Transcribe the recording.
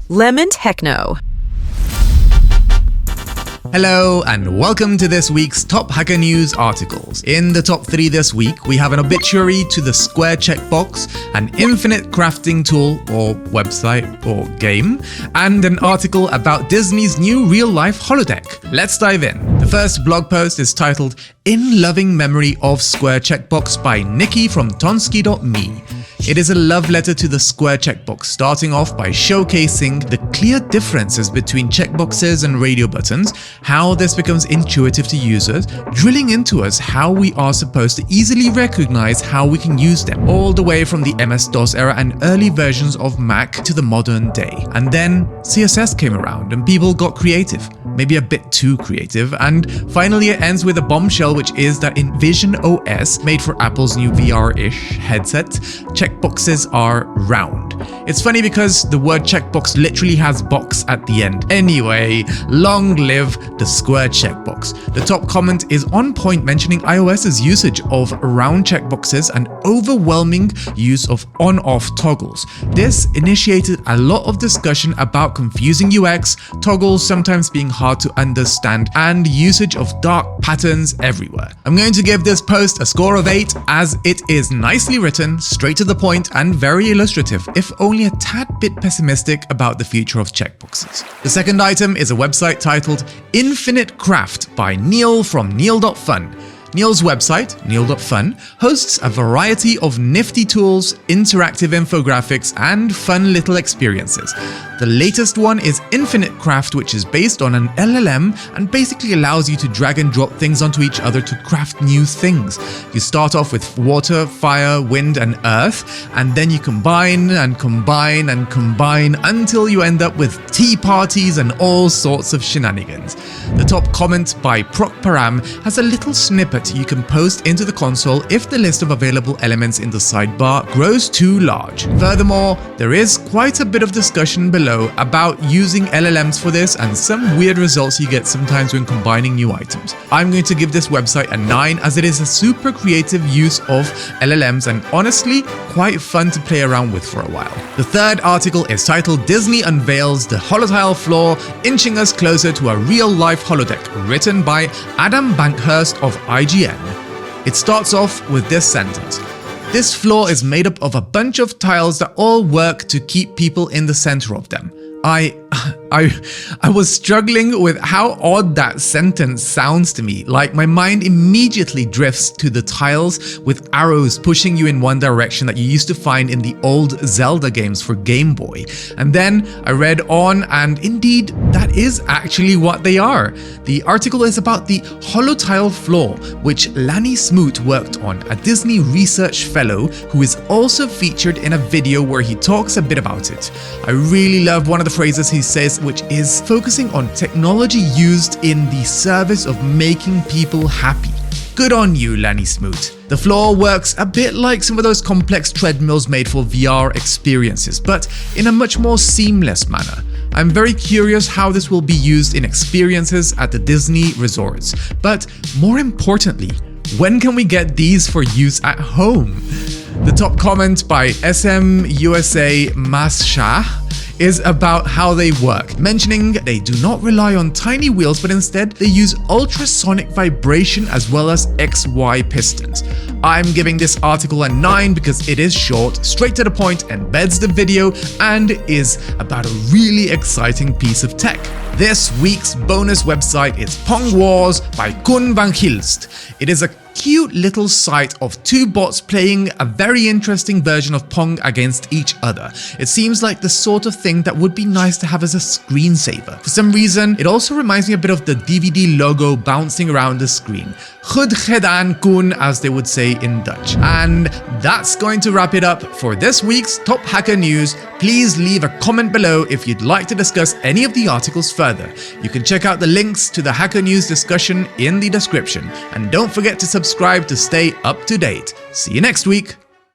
Lemon Techno. Hello and welcome to this week's Top Hacker News articles. In the top 3 this week, we have an obituary to the Square Checkbox, an infinite crafting tool or website or game, and an article about Disney's new real-life holodeck. Let's dive in. The first blog post is titled "In Loving Memory of Square Checkbox" by Nikki from Tonsky.me. It is a love letter to the Square Checkbox, starting off by showcasing the clear differences between checkboxes and radio buttons, how this becomes intuitive to users, drilling into us how we are supposed to easily recognize how we can use them, all the way from the MS-DOS era and early versions of Mac to the modern day. And then CSS came around and people got creative, maybe a bit too creative, and finally it ends with a bombshell, which is that in Vision OS, made for Apple's new VR-ish headset, checkboxes are round. It's funny because the word checkbox literally has box at the end. Anyway, long live the Square Checkbox. The top comment is on point, mentioning iOS's usage of round checkboxes and overwhelming use of on-off toggles. This initiated a lot of discussion about confusing UX, toggles sometimes being hard to understand, and usage of dark patterns everywhere. I'm going to give this post a score of 8 as it is nicely written, straight to the point, and very illustrative, if only a tad bit pessimistic about the future of checkboxes. The second item is a website titled Infinite Craft by Neil from Neil.fun. Neil's website, Neil.fun, hosts a variety of nifty tools, interactive infographics, and fun little experiences. The latest one is Infinite Craft, which is based on an LLM and basically allows you to drag and drop things onto each other to craft new things. You start off with water, fire, wind, and earth, and then you combine and combine and combine until you end up with tea parties and all sorts of shenanigans. The top comment by ProcParam has a little snippet you can post into the console if the list of available elements in the sidebar grows too large. Furthermore, there is quite a bit of discussion below about using LLMs for this and some weird results you get sometimes when combining new items. I'm going to give this website a 9 as it is a super creative use of LLMs and honestly quite fun to play around with for a while. The third article is titled Disney Unveils the HoloTile Floor, Inching Us Closer to a Real-Life Holodeck, written by Adam Bankhurst of IGN. It starts off with this sentence: "This floor is made up of a bunch of tiles that all work to keep people in the center of them." I was struggling with how odd that sentence sounds to me. Like, my mind immediately drifts to the tiles with arrows pushing you in one direction that you used to find in the old Zelda games for Game Boy. And then I read on, and indeed, that is actually what they are. The article is about the HoloTile floor, which Lanny Smoot worked on, a Disney research fellow who is also featured in a video where he talks a bit about it. I really love one of the phrases he says, which is focusing on technology used in the service of making people happy. Good on you, Lanny Smoot. The floor works a bit like some of those complex treadmills made for VR experiences, but in a much more seamless manner. I'm very curious how this will be used in experiences at the Disney resorts. But more importantly, when can we get these for use at home? The top comment by SMUSA Masha is about how they work, mentioning they do not rely on tiny wheels, but instead they use ultrasonic vibration as well as XY pistons. I'm giving this article a 9 because it is short, straight to the point, embeds the video, and is about a really exciting piece of tech. This week's bonus website is Pong Wars by Koen van Gilst. It is a cute little site of 2 bots playing a very interesting version of Pong against each other. It seems like the sort of thing that would be nice to have as a screensaver. For some reason, it also reminds me a bit of the DVD logo bouncing around the screen. Goed gedaan, Koen, as they would say in Dutch. And that's going to wrap it up for this week's Top Hacker News. Please leave a comment below if you'd like to discuss any of the articles further. You can check out the links to the Hacker News discussion in the description. And don't forget to subscribe to stay up to date. See you next week.